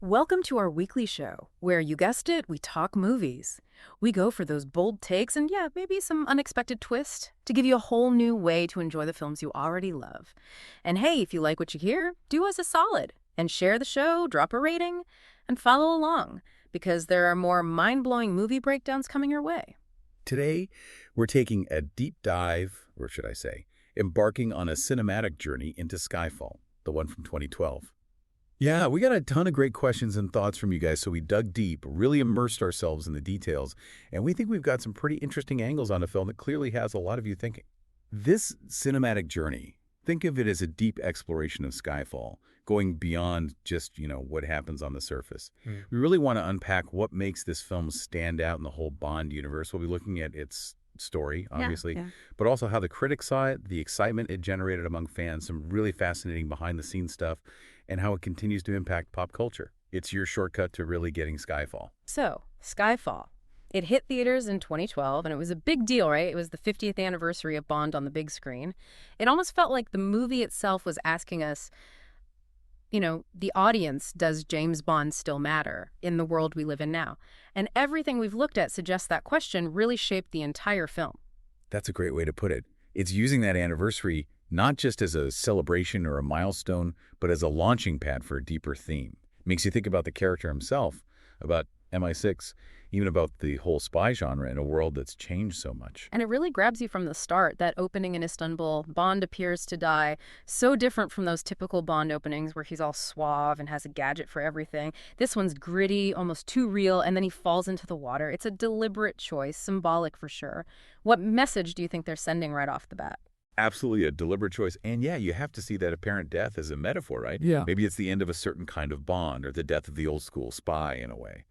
Welcome to our weekly show, where you guessed it, we talk movies. We go for those bold takes and, yeah, maybe some unexpected twist to give you a whole new way to enjoy the films you already love. And hey, if you like what you hear, do us a solid and share the show, drop a rating, and follow along, because there are more mind-blowing movie breakdowns coming your way. Today, we're taking a deep dive, or should I say, embarking on a cinematic journey into Skyfall, the one from 2012. Yeah, we got a ton of great questions and thoughts from you guys, so we dug deep, really immersed ourselves in the details, and we think we've got some pretty interesting angles on a film that clearly has a lot of you thinking. This cinematic journey, think of it as a deep exploration of Skyfall, going beyond just, what happens on the surface. We really want to unpack what makes this film stand out in the whole Bond universe. We'll be looking at its story, obviously, but also how the critics saw it, the excitement it generated among fans, some really fascinating behind-the-scenes stuff, and how it continues to impact pop culture. It's your shortcut to really getting Skyfall. So, Skyfall. It hit theaters in 2012, and it was a big deal, right? It was the 50th anniversary of Bond on the big screen. It almost felt like the movie itself was asking us, the audience, does James Bond still matter in the world we live in now? And everything we've looked at suggests that question really shaped the entire film. That's a great way to put it. It's using that anniversary not just as a celebration or a milestone, but as a launching pad for a deeper theme. Makes you think about the character himself, about MI6, even about the whole spy genre in a world that's changed so much. And it really grabs you from the start. That opening in Istanbul, Bond appears to die, so different from those typical Bond openings where he's all suave and has a gadget for everything. This one's gritty, almost too real, and then he falls into the water. It's a deliberate choice, symbolic for sure. What message do you think they're sending right off the bat? Absolutely a deliberate choice. And yeah, you have to see that apparent death as a metaphor, right? Yeah. Maybe it's the end of a certain kind of Bond or the death of the old school spy in a way.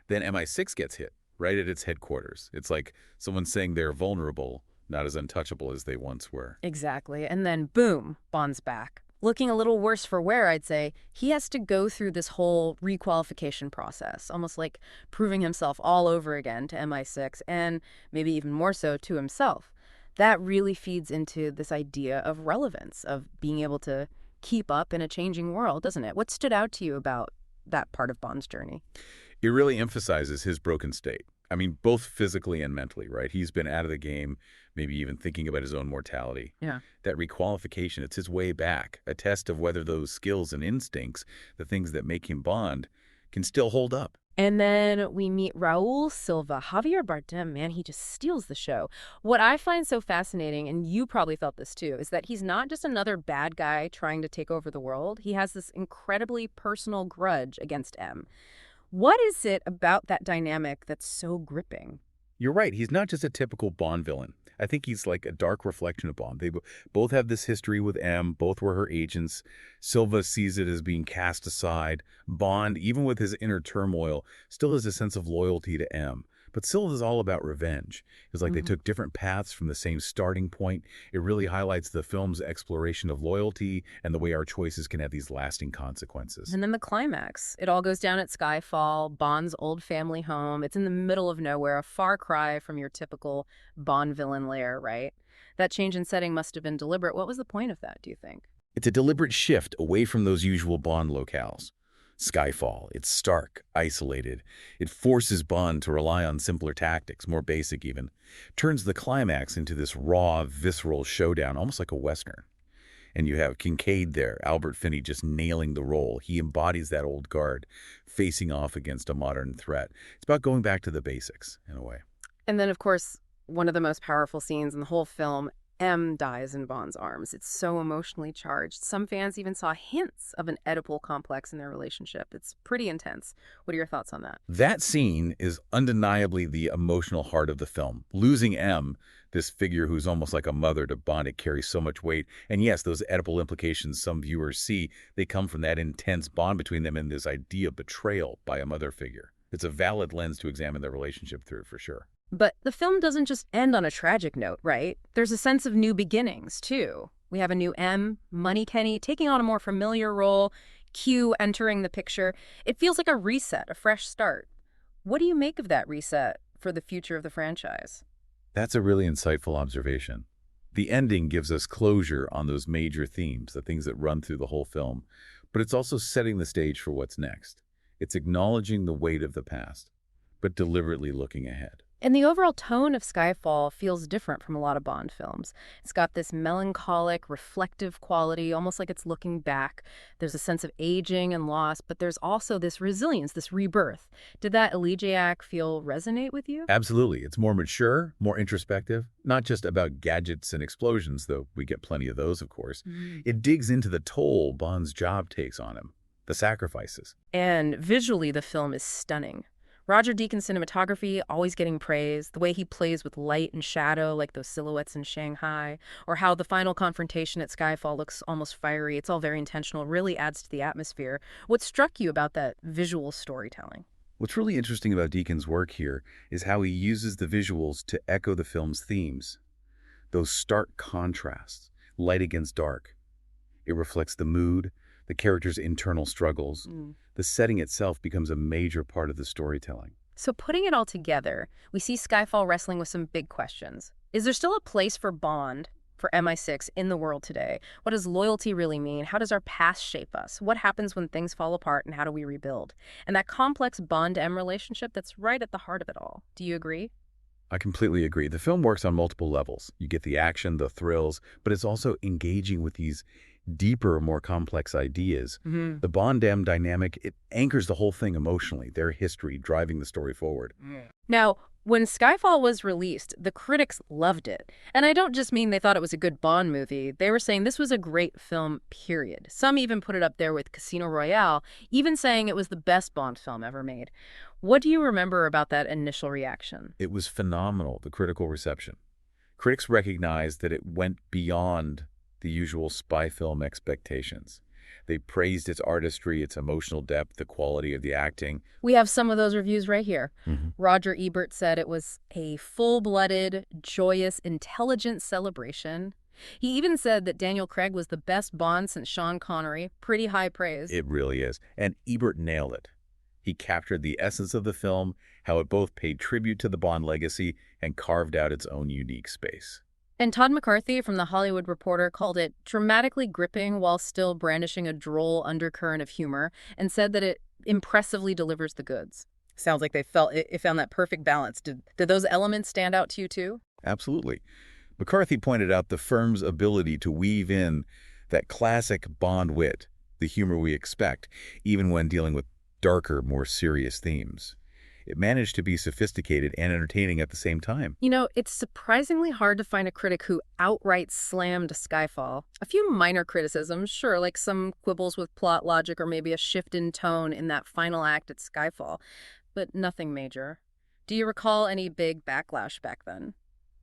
Then MI6 gets hit right at its headquarters. It's like someone saying they're vulnerable, not as untouchable as they once were. Exactly. And then boom, Bond's back. Looking a little worse for wear, I'd say. He has to go through this whole requalification process, almost like proving himself all over again to MI6, and maybe even more so to himself. That really feeds into this idea of relevance, of being able to keep up in a changing world, doesn't it? What stood out to you about that part of Bond's journey? It really emphasizes his broken state. I mean, both physically and mentally, right? He's been out of the game, maybe even thinking about his own mortality. Yeah. That requalification, it's his way back, a test of whether those skills and instincts, the things that make him Bond, can still hold up. And then we meet Raul Silva. Javier Bardem, man, he just steals the show. What I find so fascinating, and you probably felt this too, is that he's not just another bad guy trying to take over the world. He has this incredibly personal grudge against M. What is it about that dynamic that's so gripping? You're right. He's not just a typical Bond villain. I think he's like a dark reflection of Bond. They both have this history with M. Both were her agents. Silva sees it as being cast aside. Bond, even with his inner turmoil, still has a sense of loyalty to M. But Silva's all about revenge. It's like they took different paths from the same starting point. It really highlights the film's exploration of loyalty and the way our choices can have these lasting consequences. And then the climax. It all goes down at Skyfall, Bond's old family home. It's in the middle of nowhere, a far cry from your typical Bond villain lair, right? That change in setting must have been deliberate. What was the point of that, do you think? It's a deliberate shift away from those usual Bond locales. Skyfall, it's stark, isolated. It forces Bond to rely on simpler tactics, more basic even. Turns the climax into this raw, visceral showdown, almost like a Western. And you have Kincade there, Albert Finney just nailing the role. He embodies that old guard, facing off against a modern threat. It's about going back to the basics, in a way. And then, of course, one of the most powerful scenes in the whole film, M dies in Bond's arms. It's so emotionally charged. Some fans even saw hints of an Oedipal complex in their relationship. It's pretty intense. What are your thoughts on that? That scene is undeniably the emotional heart of the film. Losing M, this figure who's almost like a mother to Bond, it carries so much weight. And yes, those Oedipal implications some viewers see, they come from that intense bond between them and this idea of betrayal by a mother figure. It's a valid lens to examine their relationship through, for sure. But the film doesn't just end on a tragic note, right? There's a sense of new beginnings, too. We have a new M, Moneykenny, taking on a more familiar role, Q entering the picture. It feels like a reset, a fresh start. What do you make of that reset for the future of the franchise? That's a really insightful observation. The ending gives us closure on those major themes, the things that run through the whole film, but it's also setting the stage for what's next. It's acknowledging the weight of the past, but deliberately looking ahead. And the overall tone of Skyfall feels different from a lot of Bond films. It's got this melancholic, reflective quality, almost like it's looking back. There's a sense of aging and loss, but there's also this resilience, this rebirth. Did that elegiac feel resonate with you? Absolutely. It's more mature, more introspective, not just about gadgets and explosions, though we get plenty of those, of course. It digs into the toll Bond's job takes on him, the sacrifices. And visually, the film is stunning. Roger Deakins' cinematography always getting praise, the way he plays with light and shadow like those silhouettes in Shanghai, or how the final confrontation at Skyfall looks almost fiery. It's all very intentional, really adds to the atmosphere. What struck you about that visual storytelling? What's really interesting about Deakins' work here is how he uses the visuals to echo the film's themes. Those stark contrasts, light against dark. It reflects the mood, the character's internal struggles. The setting itself becomes a major part of the storytelling. So putting it all together, we see Skyfall wrestling with some big questions. Is there still a place for Bond, for MI6, in the world today? What does loyalty really mean? How does our past shape us? What happens when things fall apart, and how do we rebuild? And that complex Bond-M relationship that's right at the heart of it all. Do you agree? I completely agree. The film works on multiple levels. You get the action, the thrills, but it's also engaging with these deeper, more complex ideas. The Bond-M dynamic, it anchors the whole thing emotionally, their history driving the story forward. Now, when Skyfall was released, the critics loved it. And I don't just mean they thought it was a good Bond movie. They were saying this was a great film, period. Some even put it up there with Casino Royale, even saying it was the best Bond film ever made. What do you remember about that initial reaction? It was phenomenal, the critical reception. Critics recognized that it went beyond the usual spy film expectations. They praised its artistry, its emotional depth, the quality of the acting. We have some of those reviews right here. Roger Ebert said it was a full-blooded, joyous, intelligent celebration. He even said that Daniel Craig was the best Bond since Sean Connery. Pretty high praise. It really is. And Ebert nailed it. He captured the essence of the film, how it both paid tribute to the Bond legacy and carved out its own unique space. And Todd McCarthy from The Hollywood Reporter called it dramatically gripping while still brandishing a droll undercurrent of humor, and said that it impressively delivers the goods. Sounds like they found that perfect balance. Did those elements stand out to you too? Absolutely. McCarthy pointed out the film's ability to weave in that classic Bond wit, the humor we expect, even when dealing with darker, more serious themes. It managed to be sophisticated and entertaining at the same time. You know, it's surprisingly hard to find a critic who outright slammed Skyfall. A few minor criticisms, sure, like some quibbles with plot logic or maybe a shift in tone in that final act at Skyfall, but nothing major. Do you recall any big backlash back then?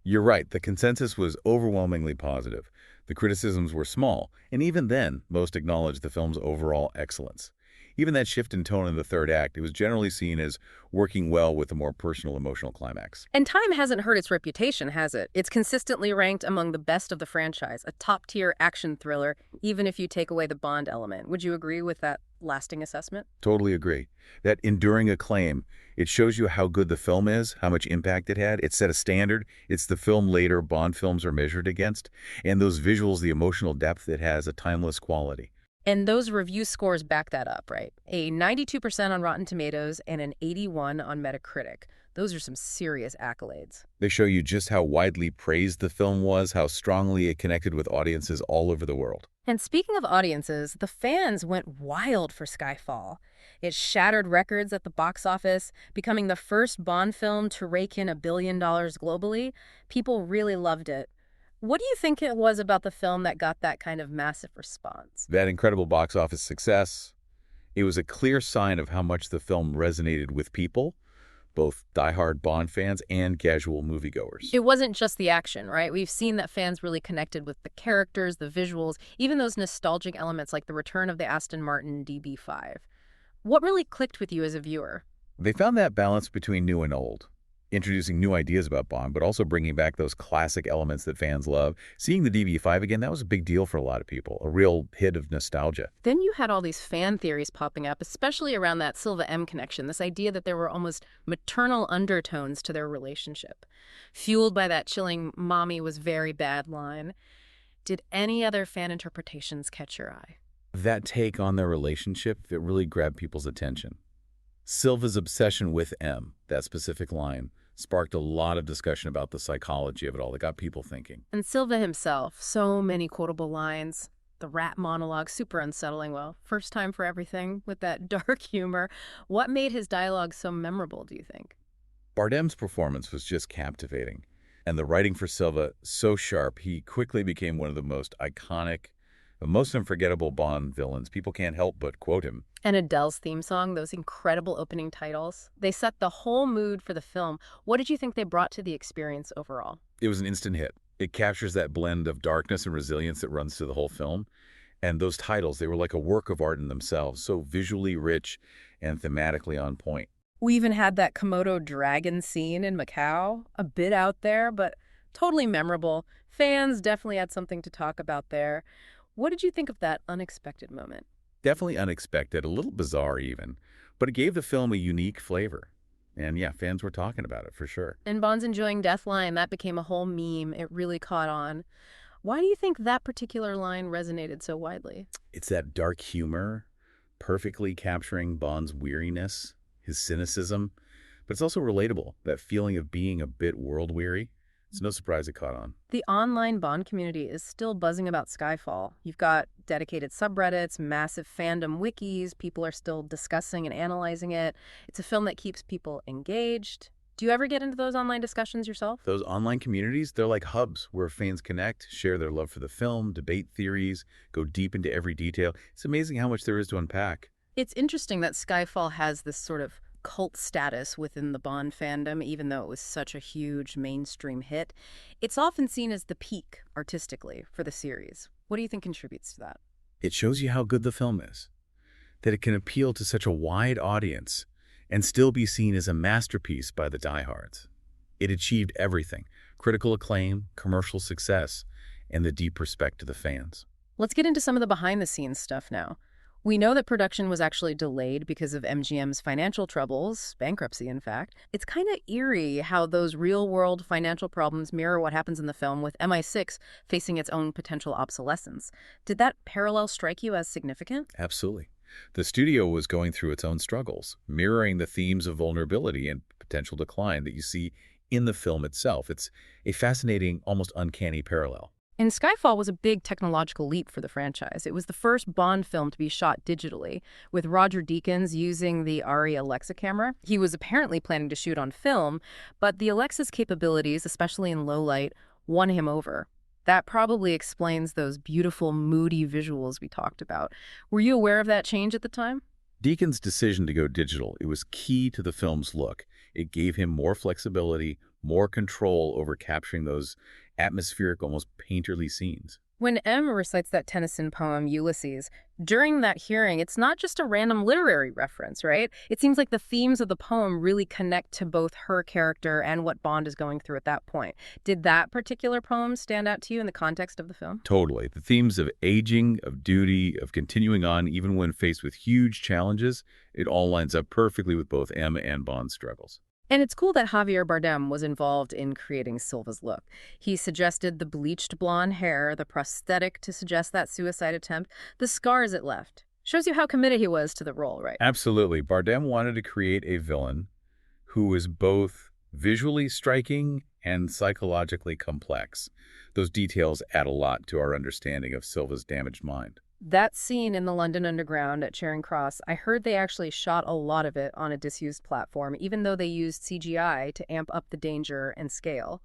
You're right, the consensus was overwhelmingly positive. The criticisms were small, and even then, most acknowledged the film's overall excellence. Even that shift in tone in the third act, it was generally seen as working well with a more personal, emotional climax. And time hasn't hurt its reputation, has it? It's consistently ranked among the best of the franchise, a top-tier action thriller, even if you take away the Bond element. Would you agree with that lasting assessment? Totally agree. That enduring acclaim, it shows you how good the film is, how much impact it had. It set a standard. It's the film later Bond films are measured against. And those visuals, the emotional depth, it has a timeless quality. And those review scores back that up, right? A 92% on Rotten Tomatoes and an 81 on Metacritic. Those are some serious accolades. They show you just how widely praised the film was, how strongly it connected with audiences all over the world. And speaking of audiences, the fans went wild for Skyfall. It shattered records at the box office, becoming the first Bond film to rake in $1 billion globally. People really loved it. What do you think it was about the film that got that kind of massive response? That incredible box office success, it was a clear sign of how much the film resonated with people, both diehard Bond fans and casual moviegoers. It wasn't just the action, right? We've seen that fans really connected with the characters, the visuals, even those nostalgic elements like the return of the Aston Martin DB5. What really clicked with you as a viewer? They found that balance between new and old, introducing new ideas about Bond, but also bringing back those classic elements that fans love. Seeing the DB5 again, that was a big deal for a lot of people, a real hit of nostalgia. Then you had all these fan theories popping up, especially around that Silva M connection, this idea that there were almost maternal undertones to their relationship, fueled by that chilling "mommy was very bad" line. Did any other fan interpretations catch your eye? That take on their relationship, it really grabbed people's attention. Silva's obsession with M, that specific line, sparked a lot of discussion about the psychology of it all. It got people thinking. And Silva himself, so many quotable lines. The rat monologue, super unsettling. Well, first time for everything with that dark humor. What made his dialogue so memorable, do you think? Bardem's performance was just captivating, and the writing for Silva so sharp, he quickly became one of the most iconic, the most unforgettable Bond villains. People can't help but quote him. And Adele's theme song, those incredible opening titles, they set the whole mood for the film. What did you think they brought to the experience overall? It was an instant hit. It captures that blend of darkness and resilience that runs through the whole film. And those titles, they were like a work of art in themselves, so visually rich and thematically on point. We even had that Komodo dragon scene in Macau, a bit out there, but totally memorable. Fans definitely had something to talk about there. What did you think of that unexpected moment? Definitely unexpected, a little bizarre even, but it gave the film a unique flavor. And yeah, fans were talking about it for sure. And Bond's enjoying Death line, that became a whole meme. It really caught on. Why do you think that particular line resonated so widely? It's that dark humor, perfectly capturing Bond's weariness, his cynicism, but it's also relatable, that feeling of being a bit world-weary. It's no surprise it caught on. The online Bond community is still buzzing about Skyfall. You've got dedicated subreddits, massive fandom wikis. People are still discussing and analyzing it. It's a film that keeps people engaged. Do you ever get into those online discussions yourself? Those online communities, they're like hubs where fans connect, share their love for the film, debate theories, go deep into every detail. It's amazing how much there is to unpack. It's interesting that Skyfall has this sort of cult status within the Bond fandom, even though it was such a huge mainstream hit. It's often seen as the peak, artistically, for the series. What do you think contributes to that? It shows you how good the film is, that it can appeal to such a wide audience and still be seen as a masterpiece by the diehards. It achieved everything: critical acclaim, commercial success, and the deep respect to the fans. Let's get into some of the behind-the-scenes stuff now. We know that production was actually delayed because of MGM's financial troubles, bankruptcy, in fact. It's kind of eerie how those real-world financial problems mirror what happens in the film with MI6 facing its own potential obsolescence. Did that parallel strike you as significant? Absolutely. The studio was going through its own struggles, mirroring the themes of vulnerability and potential decline that you see in the film itself. It's a fascinating, almost uncanny parallel. And Skyfall was a big technological leap for the franchise. It was the first Bond film to be shot digitally, with Roger Deakins using the ARRI Alexa camera. He was apparently planning to shoot on film, but the Alexa's capabilities, especially in low light, won him over. That probably explains those beautiful, moody visuals we talked about. Were you aware of that change at the time? Deakins' decision to go digital, it was key to the film's look. It gave him more flexibility, more control over capturing those atmospheric, almost painterly scenes. When M recites that Tennyson poem, Ulysses, during that hearing, it's not just a random literary reference, right? It seems like the themes of the poem really connect to both her character and what Bond is going through at that point. Did that particular poem stand out to you in the context of the film? Totally. The themes of aging, of duty, of continuing on even when faced with huge challenges, it all lines up perfectly with both M and Bond's struggles. And it's cool that Javier Bardem was involved in creating Silva's look. He suggested the bleached blonde hair, the prosthetic to suggest that suicide attempt, the scars it left. Shows you how committed he was to the role, right? Absolutely. Bardem wanted to create a villain who was both visually striking and psychologically complex. Those details add a lot to our understanding of Silva's damaged mind. That scene in the London Underground at Charing Cross, I heard they actually shot a lot of it on a disused platform, even though they used CGI to amp up the danger and scale.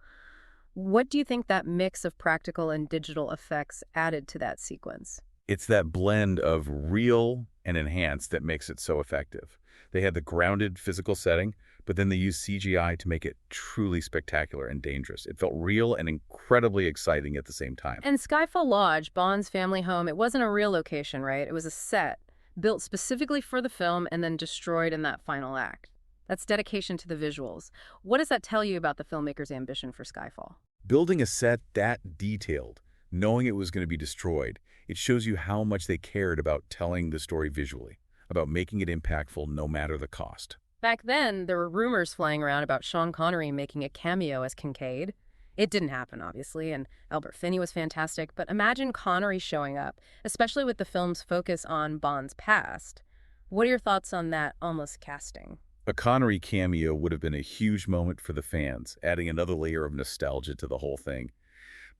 What do you think that mix of practical and digital effects added to that sequence? It's that blend of real and enhanced that makes it so effective. They had the grounded physical setting, but then they used CGI to make it truly spectacular and dangerous. It felt real and incredibly exciting at the same time. And Skyfall Lodge, Bond's family home, it wasn't a real location, right? It was a set built specifically for the film and then destroyed in that final act. That's dedication to the visuals. What does that tell you about the filmmaker's ambition for Skyfall? Building a set that detailed, knowing it was going to be destroyed, it shows you how much they cared about telling the story visually, about making it impactful no matter the cost. Back then, there were rumors flying around about Sean Connery making a cameo as Kincade. It didn't happen, obviously, and Albert Finney was fantastic, but imagine Connery showing up, especially with the film's focus on Bond's past. What are your thoughts on that almost casting? A Connery cameo would have been a huge moment for the fans, adding another layer of nostalgia to the whole thing.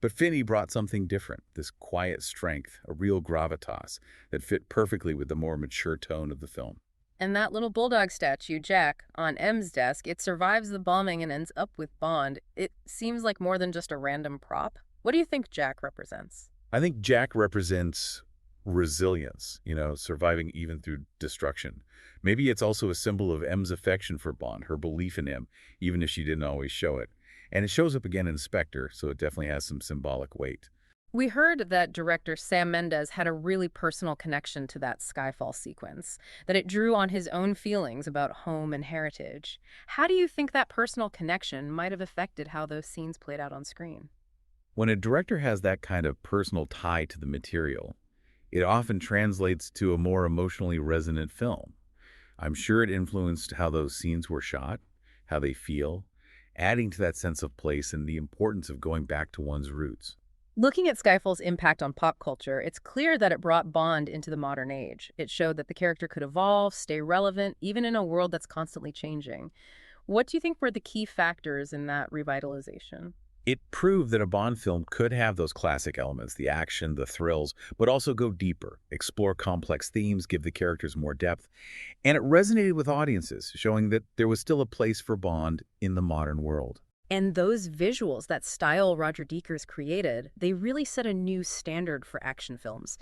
But Finney brought something different, this quiet strength, a real gravitas that fit perfectly with the more mature tone of the film. And that little bulldog statue, Jack, on M's desk, it survives the bombing and ends up with Bond. It seems like more than just a random prop. What do you think Jack represents? I think Jack represents resilience, surviving even through destruction. Maybe it's also a symbol of M's affection for Bond, her belief in him, even if she didn't always show it. And it shows up again in Spectre, so it definitely has some symbolic weight. We heard that director Sam Mendes had a really personal connection to that Skyfall sequence, that it drew on his own feelings about home and heritage. How do you think that personal connection might have affected how those scenes played out on screen? When a director has that kind of personal tie to the material, it often translates to a more emotionally resonant film. I'm sure it influenced how those scenes were shot, how they feel, adding to that sense of place and the importance of going back to one's roots. Looking at Skyfall's impact on pop culture, it's clear that it brought Bond into the modern age. It showed that the character could evolve, stay relevant, even in a world that's constantly changing. What do you think were the key factors in that revitalization? It proved that a Bond film could have those classic elements, the action, the thrills, but also go deeper, explore complex themes, give the characters more depth. And it resonated with audiences, showing that there was still a place for Bond in the modern world. And those visuals, that style Roger Deakins created, they really set a new standard for action films.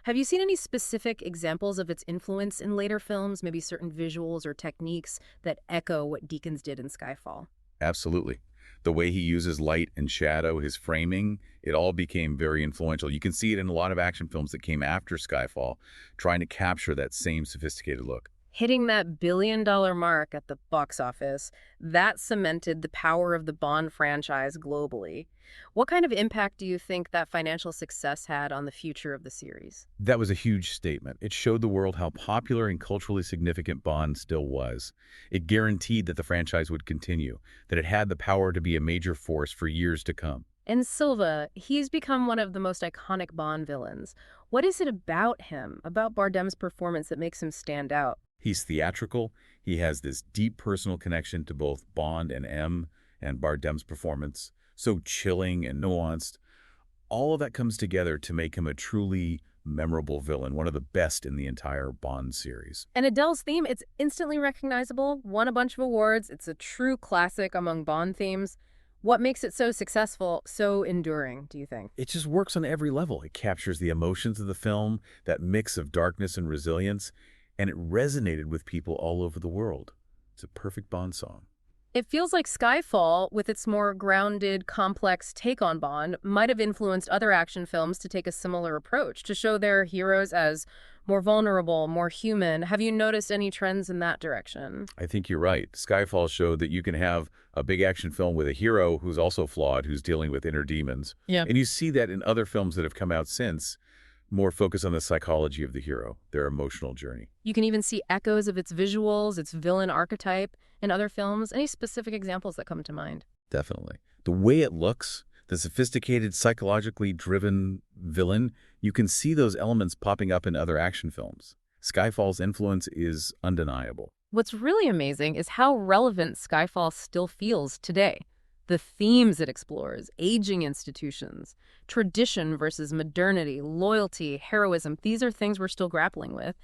Have you seen any specific examples of its influence in later films, maybe certain visuals or techniques that echo what Deakins did in Skyfall? Absolutely. The way he uses light and shadow, his framing, it all became very influential. You can see it in a lot of action films that came after Skyfall, trying to capture that same sophisticated look. Hitting that billion-dollar mark at the box office, that cemented the power of the Bond franchise globally. What kind of impact do you think that financial success had on the future of the series? That was a huge statement. It showed the world how popular and culturally significant Bond still was. It guaranteed that the franchise would continue, that it had the power to be a major force for years to come. And Silva, he's become one of the most iconic Bond villains. What is it about him, about Bardem's performance, that makes him stand out? He's theatrical. He has this deep personal connection to both Bond and M, and Bardem's performance, so chilling and nuanced. All of that comes together to make him a truly memorable villain, one of the best in the entire Bond series. And Adele's theme, it's instantly recognizable, won a bunch of awards. It's a true classic among Bond themes. What makes it so successful, so enduring, do you think? It just works on every level. It captures the emotions of the film, that mix of darkness and resilience, and it resonated with people all over the world. It's a perfect Bond song. It feels like Skyfall, with its more grounded, complex take on Bond, might have influenced other action films to take a similar approach, to show their heroes as more vulnerable, more human. Have you noticed any trends in that direction? I think you're right. Skyfall showed that you can have a big action film with a hero who's also flawed, who's dealing with inner demons. Yeah. And you see that in other films that have come out since, more focus on the psychology of the hero, their emotional journey. You can even see echoes of its visuals, its villain archetype in other films. Any specific examples that come to mind? Definitely. The way it looks, the sophisticated, psychologically driven villain, you can see those elements popping up in other action films. Skyfall's influence is undeniable. What's really amazing is how relevant Skyfall still feels today. The themes it explores, aging institutions, tradition versus modernity, loyalty, heroism, these are things we're still grappling with.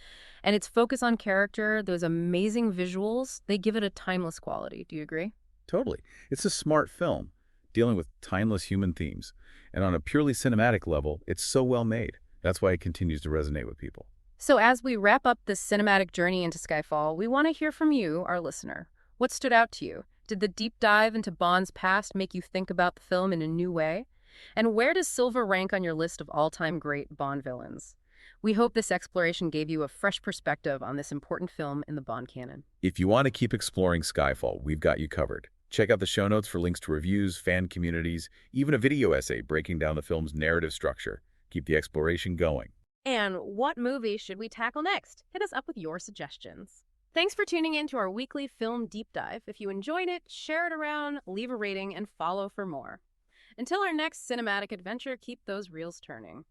And its focus on character, those amazing visuals, they give it a timeless quality. Do you agree? Totally. It's a smart film, dealing with timeless human themes. And on a purely cinematic level, it's so well made. That's why it continues to resonate with people. So as we wrap up this cinematic journey into Skyfall, we want to hear from you, our listener. What stood out to you? Did the deep dive into Bond's past make you think about the film in a new way? And where does Silva rank on your list of all-time great Bond villains? We hope this exploration gave you a fresh perspective on this important film in the Bond canon. If you want to keep exploring Skyfall, we've got you covered. Check out the show notes for links to reviews, fan communities, even a video essay breaking down the film's narrative structure. Keep the exploration going. And what movie should we tackle next? Hit us up with your suggestions. Thanks for tuning in to our weekly film deep dive. If you enjoyed it, share it around, leave a rating, and follow for more. Until our next cinematic adventure, keep those reels turning.